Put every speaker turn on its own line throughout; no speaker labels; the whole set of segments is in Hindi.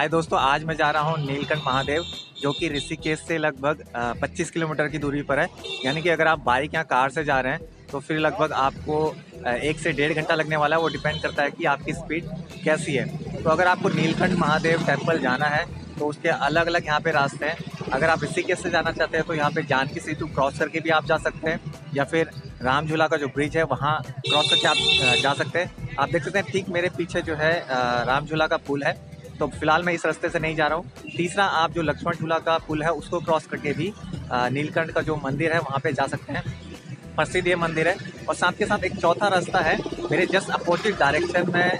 हाय दोस्तों, आज मैं जा रहा हूँ नीलकंठ महादेव, जो कि ऋषिकेश से लगभग 25 किलोमीटर की दूरी पर है। यानी कि अगर आप बाइक या कार से जा रहे हैं तो फिर लगभग आपको 1 से 1.5 घंटा लगने वाला है। वो डिपेंड करता है कि आपकी स्पीड कैसी है। तो अगर आपको नीलकंठ महादेव टेम्पल जाना है तो उसके अलग अलग यहाँ पे रास्ते हैं। अगर आप ऋषिकेश से जाना चाहते हैं तो यहाँ पे जानकी सेतु क्रॉस करके भी आप जा सकते हैं, या फिर राम झूला का जो ब्रिज है वहाँ क्रॉस करके आप जा सकते हैं। आप देख सकते हैं ठीक मेरे पीछे जो है राम झूला का पुल है। तो फिलहाल मैं इस रास्ते से नहीं जा रहा हूँ। तीसरा, आप जो लक्ष्मण झूला का पुल है उसको क्रॉस करके भी नीलकंठ का जो मंदिर है वहाँ पे जा सकते हैं। प्रसिद्ध ये मंदिर है। और साथ के साथ एक चौथा रास्ता है मेरे जस्ट अपोजिट डायरेक्शन में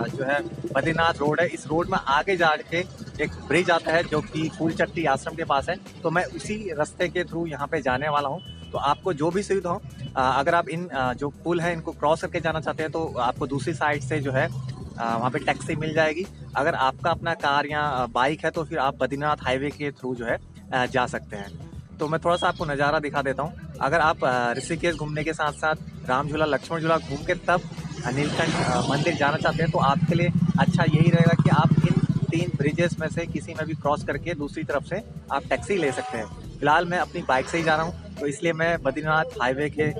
जो है बद्रीनाथ रोड है। इस रोड में आगे जाके एक ब्रिज आता है जो कि फूलचट्टी आश्रम के पास है। तो मैं उसी रास्ते के थ्रू यहाँ पे जाने वाला हूँ। तो आपको जो भी सुविधा हो, अगर आप इन जो पुल है इनको क्रॉस करके जाना चाहते हैं तो आपको दूसरी साइड से जो है वहाँ पे टैक्सी मिल जाएगी। अगर आपका अपना कार या बाइक है तो फिर आप बद्रीनाथ हाईवे के थ्रू जो है जा सकते हैं। तो मैं थोड़ा सा आपको नज़ारा दिखा देता हूँ। अगर आप ऋषिकेश घूमने के साथ साथ राम झूला लक्ष्मण झूला घूम के तब नीलकंठ मंदिर जाना चाहते हैं तो आपके लिए अच्छा यही रहेगा कि आप इन 3 ब्रिजेस में से किसी में भी क्रॉस करके दूसरी तरफ से आप टैक्सी ले सकते हैं। फिलहाल मैं अपनी बाइक से ही जा रहा हूँ, तो इसलिए मैं बद्रीनाथ हाईवे के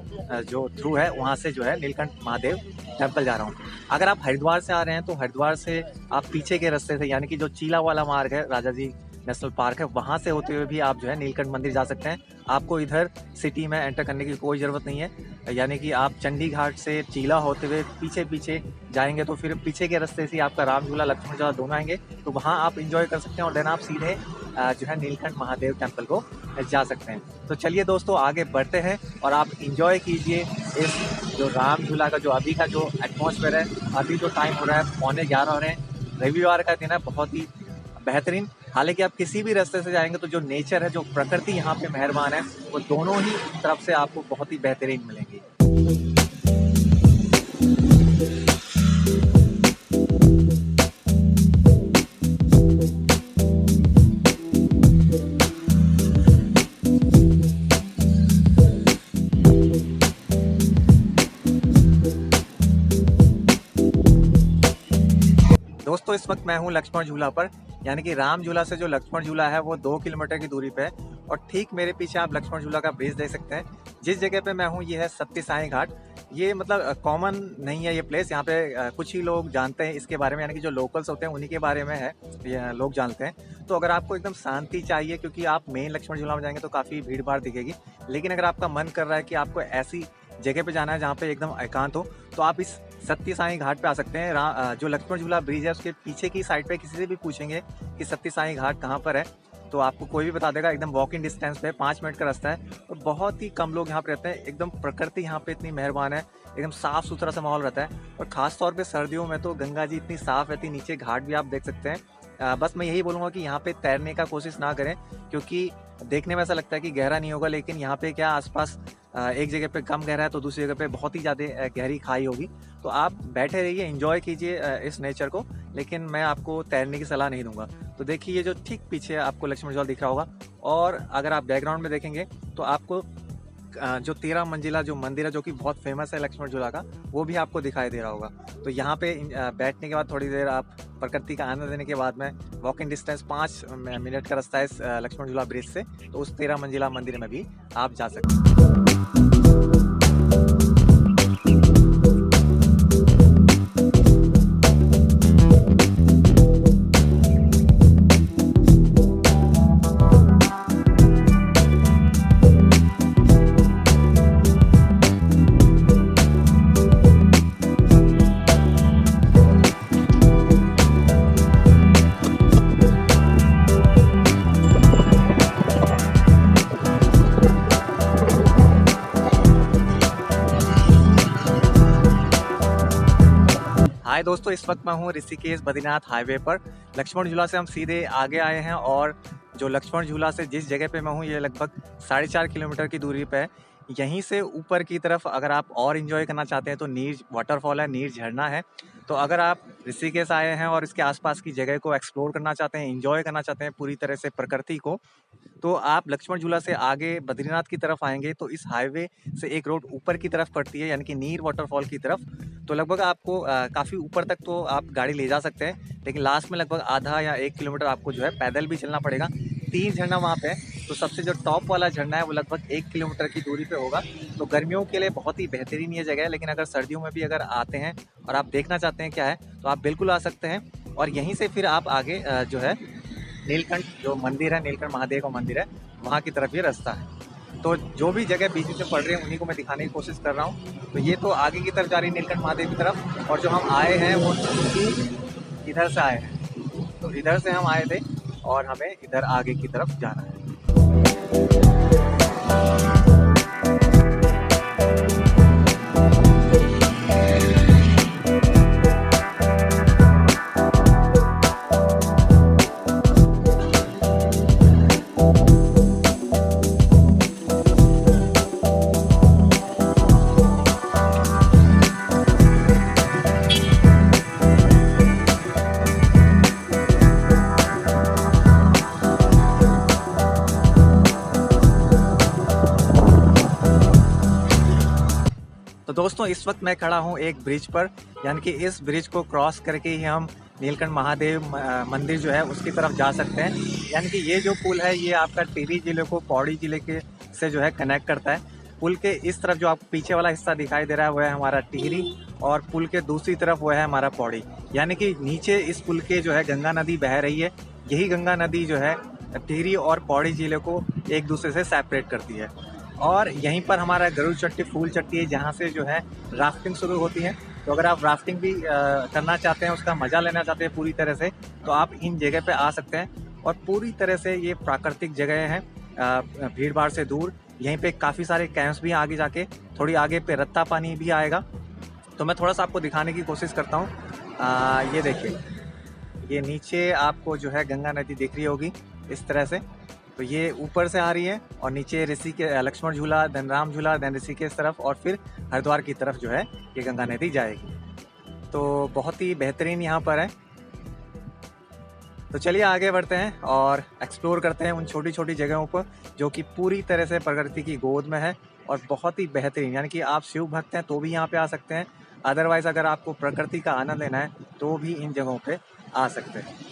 जो थ्रू है वहाँ से जो है नीलकंठ महादेव टेम्पल जा रहा हूँ। अगर आप हरिद्वार से आ रहे हैं तो हरिद्वार से आप पीछे के रास्ते से, यानी कि जो चीला वाला मार्ग है, राजा जी नेशनल पार्क है, वहाँ से होते हुए भी आप जो है नीलकंठ मंदिर जा सकते हैं। आपको इधर सिटी में एंटर करने की कोई ज़रूरत नहीं है। यानी कि आप चंडी घाट से चीला होते हुए पीछे पीछे जाएंगे तो फिर पीछे के रास्ते से आपका राम झूला लक्ष्मण झूला दोनों आएंगे, तो वहाँ आप इंजॉय कर सकते हैं और देन आप सीधे जो है नीलकंठ महादेव टेम्पल को जा सकते हैं। तो चलिए दोस्तों, आगे बढ़ते हैं और आप इंजॉय कीजिए इस जो राम झूला का जो अभी का जो एटमॉस्फेयर है। अभी जो टाइम हो रहा है 11:15 हो रहे हैं, रविवार का दिन है, बहुत ही बेहतरीन। हालांकि आप किसी भी रास्ते से जाएंगे तो जो नेचर है, जो प्रकृति यहाँ पे मेहरबान है, वो दोनों ही तरफ से आपको बहुत ही बेहतरीन मिलेंगी। दोस्तों, इस वक्त मैं हूँ लक्ष्मण झूला पर, यानी कि राम झूला से जो लक्ष्मण झूला है वो 2 किलोमीटर की दूरी पे है। और ठीक मेरे पीछे आप लक्ष्मण झूला का ब्रिज देख सकते हैं। जिस जगह पे मैं हूँ ये है सत्य साई घाट। ये मतलब कॉमन नहीं है ये प्लेस, यहाँ पे कुछ ही लोग जानते हैं इसके बारे में, यानी कि जो लोकल्स होते हैं उन्हीं के बारे में है, ये लोग जानते हैं। तो अगर आपको एकदम शांति चाहिए, क्योंकि आप मेन लक्ष्मण झूला में जाएंगे तो काफ़ी भीड़ भाड़ दिखेगी, लेकिन अगर आपका मन कर रहा है कि आपको ऐसी जगह पे जाना है जहाँ पे एकदम एकांत हो, तो आप इस सत्य साई घाट पे आ सकते हैं। जो लक्ष्मण झूला ब्रिज है उसके पीछे की साइड पे किसी से भी पूछेंगे कि सत्य साई घाट कहाँ पर है, तो आपको कोई भी बता देगा। एकदम वॉकिंग डिस्टेंस पे 5 मिनट का रास्ता है और बहुत ही कम लोग यहाँ पे रहते हैं। एकदम प्रकृति यहाँ पे इतनी मेहरबान है, एकदम साफ सुथरा सा माहौल रहता है। और खास तौर पे सर्दियों में तो गंगा जी इतनी साफ रहती है, नीचे घाट भी आप देख सकते हैं। बस मैं यही बोलूँगा कि यहाँ पे तैरने का कोशिश ना करें, क्योंकि देखने में ऐसा लगता है कि गहरा नहीं होगा, लेकिन यहाँ पे क्या आसपास एक जगह पे कम गहरा है तो दूसरी जगह पे बहुत ही ज़्यादा गहरी खाई होगी। तो आप बैठे रहिए, एंजॉय कीजिए इस नेचर को, लेकिन मैं आपको तैरने की सलाह नहीं दूंगा। तो देखिए, ये जो ठीक पीछे आपको लक्ष्मण झूला दिख रहा होगा, और अगर आप बैकग्राउंड में देखेंगे तो आपको जो 13 मंजिला जो मंदिर है, जो कि बहुत फेमस है लक्ष्मण झूला का, वो भी आपको दिखाई दे रहा होगा। तो यहाँ पे बैठने के बाद थोड़ी देर आप प्रकृति का आनंद लेने के बाद में वॉकिंग डिस्टेंस 5 मिनट का रास्ता है इस लक्ष्मण झूला ब्रिज से, तो उस 13 मंजिला मंदिर में भी आप जा सकते हैं। हाय दोस्तों, इस वक्त मैं हूँ ऋषिकेश बद्रीनाथ हाईवे पर। लक्ष्मण झूला से हम सीधे आगे आए हैं, और जो लक्ष्मण झूला से जिस जगह पे मैं हूँ ये लगभग 4.5 किलोमीटर की दूरी पे है। यहीं से ऊपर की तरफ अगर आप और एंजॉय करना चाहते हैं तो नीर वाटरफॉल है, नीर झरना है। तो अगर आप ऋषिकेश आए हैं और इसके आसपास की जगह को एक्सप्लोर करना चाहते हैं, एंजॉय करना चाहते हैं पूरी तरह से प्रकृति को, तो आप लक्ष्मण झूला से आगे बद्रीनाथ की तरफ आएंगे तो इस हाईवे से एक रोड ऊपर की तरफ पड़ती है, यानी कि नीर वाटरफॉल की तरफ। तो लगभग आपको काफ़ी ऊपर तक तो आप गाड़ी ले जा सकते हैं, लेकिन लास्ट में लगभग आधा या 1 किलोमीटर आपको जो है पैदल भी चलना पड़ेगा। 3 झरना वहाँ पे है। तो सबसे जो टॉप वाला झरना है वो लगभग 1 किलोमीटर की दूरी पे होगा। तो गर्मियों के लिए बहुत ही बेहतरीन ये जगह है, लेकिन अगर सर्दियों में भी अगर आते हैं और आप देखना चाहते हैं क्या है तो आप बिल्कुल आ सकते हैं। और यहीं से फिर आप आगे जो है नीलकंठ जो मंदिर है, नीलकंठ महादेव का मंदिर है, वहाँ की तरफ ये रास्ता है। तो जो भी जगह बीच में पड़ रही है उन्हीं को मैं दिखाने की कोशिश कर रहा हूँ। तो ये तो आगे की तरफ जा रही है नीलकंठ महादेव की तरफ, और जो हम आए हैं वो इधर से आए हैं। तो इधर से हम आए थे और हमें इधर आगे की तरफ जाना है। तो दोस्तों इस वक्त मैं खड़ा हूँ एक ब्रिज पर, यानी कि इस ब्रिज को क्रॉस करके ही हम नीलकंठ महादेव मंदिर जो है उसकी तरफ जा सकते हैं। यानी कि ये जो पुल है ये आपका टिहरी जिले को पौड़ी जिले के से जो है कनेक्ट करता है। पुल के इस तरफ जो आपको पीछे वाला हिस्सा दिखाई दे रहा है वो है हमारा टिहरी, और पुल के दूसरी तरफ वो है हमारा पौड़ी। यानी कि नीचे इस पुल के जो है गंगा नदी बह रही है। यही गंगा नदी जो है टिहरी और पौड़ी जिले को एक दूसरे से सेपरेट करती है। और यहीं पर हमारा गरुड़ चट्टी फूल चट्टी है, जहाँ से जो है राफ्टिंग शुरू होती है। तो अगर आप राफ्टिंग भी करना चाहते हैं, उसका मज़ा लेना चाहते हैं पूरी तरह से, तो आप इन जगह पे आ सकते हैं। और पूरी तरह से ये प्राकृतिक जगह हैं, भीड़ भाड़ से दूर। यहीं पे काफ़ी सारे कैंप्स भी हैं। आगे जाके थोड़ी आगे पे रत्ता पानी भी आएगा, तो मैं थोड़ा सा आपको दिखाने की कोशिश करता हूँ। ये देखिए, ये नीचे आपको जो है गंगा नदी दिख रही होगी इस तरह से। तो ये ऊपर से आ रही है और नीचे ऋषिकेश लक्ष्मण झूला, देन राम झूला, देन ऋषिकेश तरफ, और फिर हरिद्वार की तरफ जो है ये गंगा नदी जाएगी। तो बहुत ही बेहतरीन यहाँ पर है। तो चलिए आगे बढ़ते हैं और एक्सप्लोर करते हैं उन छोटी छोटी जगहों पर जो कि पूरी तरह से प्रकृति की गोद में है और बहुत ही बेहतरीन। यानी कि आप शिव भक्त हैं तो भी यहाँ पे आ सकते हैं, अदरवाइज अगर आपको प्रकृति का आनंद लेना है तो भी इन जगहों पे आ सकते हैं।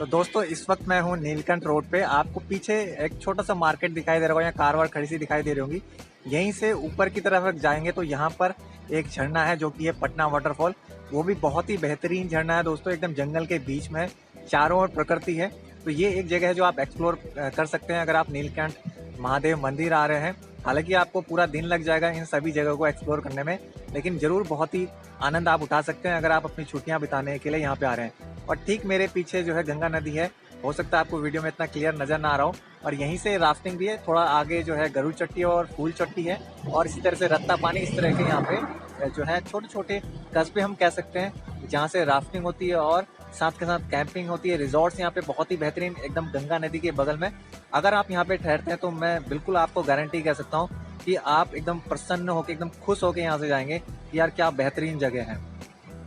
दोस्तों इस वक्त मैं हूँ नीलकंठ रोड पे। आपको पीछे एक छोटा सा मार्केट दिखाई दे रहा होगा, यहाँ कार वार खड़ी सी दिखाई दे रही होंगी। यहीं से ऊपर की तरफ जाएंगे तो यहाँ पर एक झरना है जो कि है पटना वाटरफॉल। वो भी बहुत ही बेहतरीन झरना है दोस्तों, एकदम जंगल के बीच में, चारों ओर प्रकृति है। तो ये एक जगह है जो आप एक्सप्लोर कर सकते हैं अगर आप नीलकंठ महादेव मंदिर आ रहे हैं। हालांकि आपको पूरा दिन लग जाएगा इन सभी जगहों को एक्सप्लोर करने में, लेकिन ज़रूर बहुत ही आनंद आप उठा सकते हैं अगर आप अपनी छुट्टियां बिताने के लिए यहाँ पे आ रहे हैं। और ठीक मेरे पीछे जो है गंगा नदी है, हो सकता है आपको वीडियो में इतना क्लियर नज़र ना आ रहा हो। और यहीं से राफ्टिंग भी है, थोड़ा आगे जो है गरुड़ चट्टी और फूल चट्टी है, और इसी तरह से रत्ता पानी, इस तरह के यहाँ पे जो है छोटे छोटे कस्बे हम कह सकते हैं जहाँ से राफ्टिंग होती है और साथ के साथ कैंपिंग होती है। रिजॉर्ट्स यहाँ पे बहुत ही बेहतरीन, एकदम गंगा नदी के बगल में। अगर आप यहाँ पे ठहरते हैं तो मैं बिल्कुल आपको गारंटी कह सकता हूँ कि आप एकदम प्रसन्न होकर, एकदम खुश होकर यहाँ से जाएंगे कि यार क्या बेहतरीन जगह है।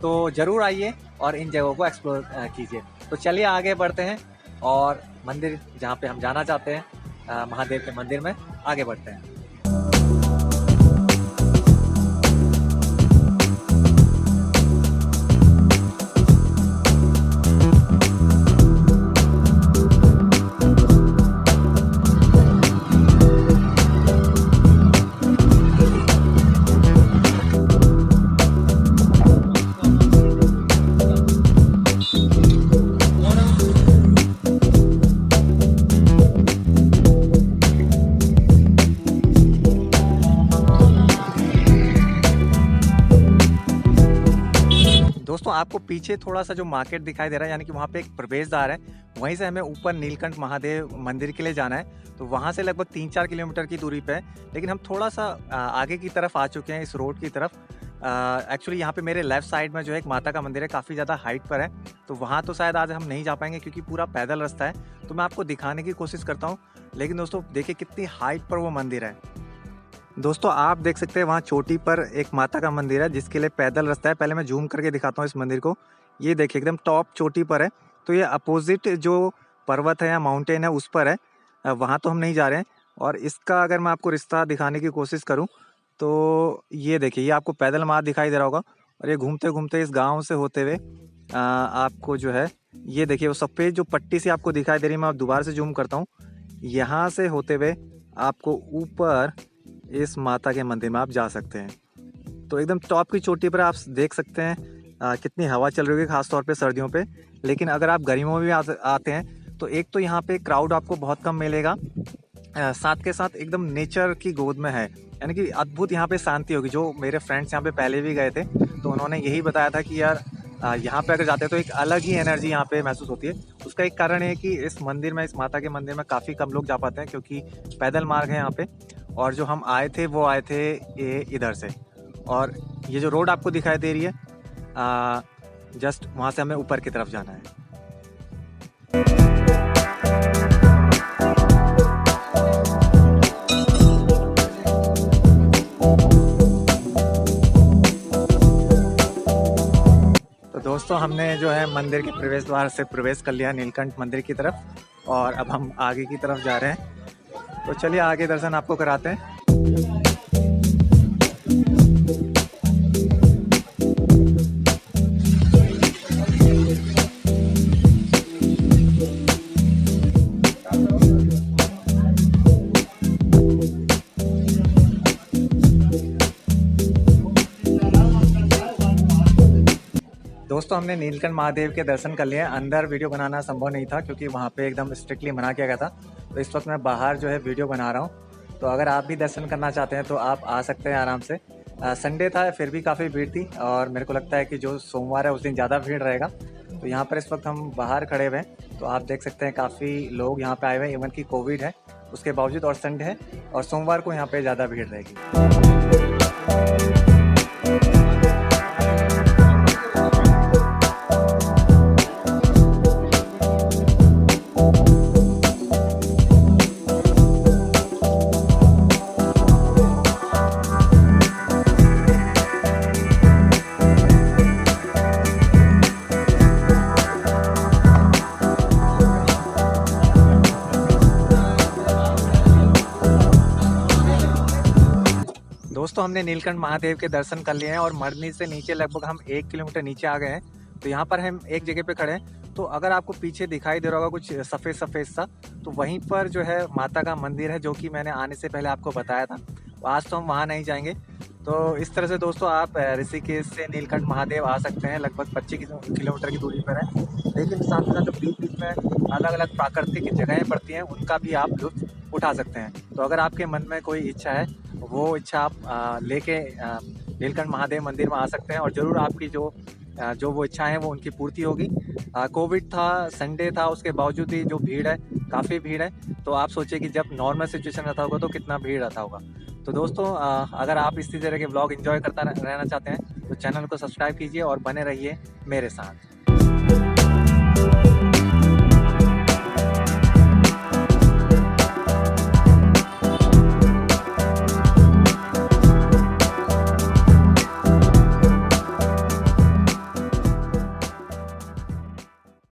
तो ज़रूर आइए और इन जगहों को एक्सप्लोर कीजिए। तो चलिए आगे बढ़ते हैं और मंदिर जहाँ पे हम जाना चाहते हैं, महादेव के मंदिर में आगे बढ़ते हैं। दोस्तों आपको पीछे थोड़ा सा जो मार्केट दिखाई दे रहा है, यानी कि वहाँ पे एक प्रवेश द्वार है, वहीं से हमें ऊपर नीलकंठ महादेव मंदिर के लिए जाना है। तो वहाँ से लगभग 3-4 किलोमीटर की दूरी पे है, लेकिन हम थोड़ा सा आगे की तरफ आ चुके हैं, इस रोड की तरफ। एक्चुअली यहाँ पे मेरे लेफ़्ट साइड में जो है एक माता का मंदिर है, काफ़ी ज़्यादा हाइट पर है, तो वहाँ तो शायद आज हम नहीं जा पाएंगे क्योंकि पूरा पैदल रास्ता है। तो मैं आपको दिखाने की कोशिश करता हूँ, लेकिन दोस्तों देखिए कितनी हाइट पर वो मंदिर है। दोस्तों आप देख सकते हैं वहाँ चोटी पर एक माता का मंदिर है जिसके लिए पैदल रास्ता है। पहले मैं जूम करके दिखाता हूँ इस मंदिर को। ये देखिए एकदम टॉप चोटी पर है, तो ये अपोजिट जो पर्वत है या माउंटेन है उस पर है। वहाँ तो हम नहीं जा रहे हैं। और इसका अगर मैं आपको रास्ता दिखाने की कोशिश करूँ तो ये देखिए, ये आपको पैदल मार्ग दिखाई दे रहा होगा, और ये घूमते घूमते इस गाँव से होते हुए आपको जो है ये देखिए वो सफ़ेद जो पट्टी सी आपको दिखाई दे रही है, मैं आप दोबारा से जूम करता हूँ, यहाँ से होते हुए आपको ऊपर इस माता के मंदिर में आप जा सकते हैं। तो एकदम टॉप की चोटी पर आप देख सकते हैं कितनी हवा चल रही होगी, खासतौर पे सर्दियों पे। लेकिन अगर आप गर्मियों में भी आते हैं तो एक तो यहाँ पे क्राउड आपको बहुत कम मिलेगा, साथ के साथ एकदम नेचर की गोद में है, यानी कि अद्भुत यहाँ पे शांति होगी। जो मेरे फ्रेंड्स यहाँ पे पहले भी गए थे तो उन्होंने यही बताया था कि यार यहाँ पे अगर जाते हैं तो एक अलग ही एनर्जी यहाँ पे महसूस होती है। उसका एक कारण है कि इस मंदिर में, इस माता के मंदिर में काफ़ी कम लोग जा पाते हैं क्योंकि पैदल मार्ग है यहाँ पे। और जो हम आए थे वो आए थे ये इधर से, और ये जो रोड आपको दिखाई दे रही है जस्ट वहाँ से हमें ऊपर की तरफ जाना है। तो दोस्तों हमने जो है मंदिर के प्रवेश द्वार से प्रवेश कर लिया नीलकंठ मंदिर की तरफ, और अब हम आगे की तरफ जा रहे हैं। तो चलिए आगे दर्शन आपको कराते हैं। दोस्तों हमने नीलकंठ महादेव के दर्शन कर लिए। अंदर वीडियो बनाना संभव नहीं था क्योंकि वहाँ पे एकदम स्ट्रिक्टली मना किया गया था। तो इस वक्त मैं बाहर जो है वीडियो बना रहा हूँ। तो अगर आप भी दर्शन करना चाहते हैं तो आप आ सकते हैं आराम से। संडे था, फिर भी काफ़ी भीड़ थी, और मेरे को लगता है कि जो सोमवार है उस दिन ज़्यादा भीड़ रहेगा। तो यहाँ पर इस वक्त हम बाहर खड़े हुए हैं, तो आप देख सकते हैं काफ़ी लोग यहाँ पर आए हुए हैं। इवन की कोविड है उसके बावजूद, और संडे है और सोमवार को यहाँ पर ज़्यादा भीड़ रहेगी। दोस्तों हमने नीलकंठ महादेव के दर्शन कर लिए हैं, और मरनी से नीचे लगभग हम 1 किलोमीटर नीचे आ गए हैं। तो यहाँ पर हम एक जगह पे खड़े हैं। तो अगर आपको पीछे दिखाई दे रहा होगा कुछ सफ़ेद सफ़ेद सा, तो वहीं पर जो है माता का मंदिर है, जो कि मैंने आने से पहले आपको बताया था। आज तो हम वहाँ नहीं जाएंगे। तो इस तरह से दोस्तों आप ऋषिकेश से नीलकंठ महादेव आ सकते हैं, लगभग 25 किलोमीटर की दूरी पर है। लेकिन साथ ही साथ जो बीच बीच में अलग अलग प्राकृतिक जगहें पड़ती हैं उनका भी आप लुत्फ उठा सकते हैं। तो अगर आपके मन में कोई इच्छा है, वो इच्छा आप लेके नीलकंठ महादेव मंदिर में आ सकते हैं, और ज़रूर आपकी जो वो इच्छा है वो उनकी पूर्ति होगी। कोविड था, संडे था, उसके बावजूद भी जो भीड़ है, काफ़ी भीड़ है। तो आप सोचिए कि जब नॉर्मल सिचुएशन रहता होगा तो कितना भीड़ रहता होगा। तो दोस्तों अगर आप इसी तरह के व्लॉग एंजॉय करता रहना चाहते हैं तो चैनल को सब्सक्राइब कीजिए और बने रहिए मेरे साथ।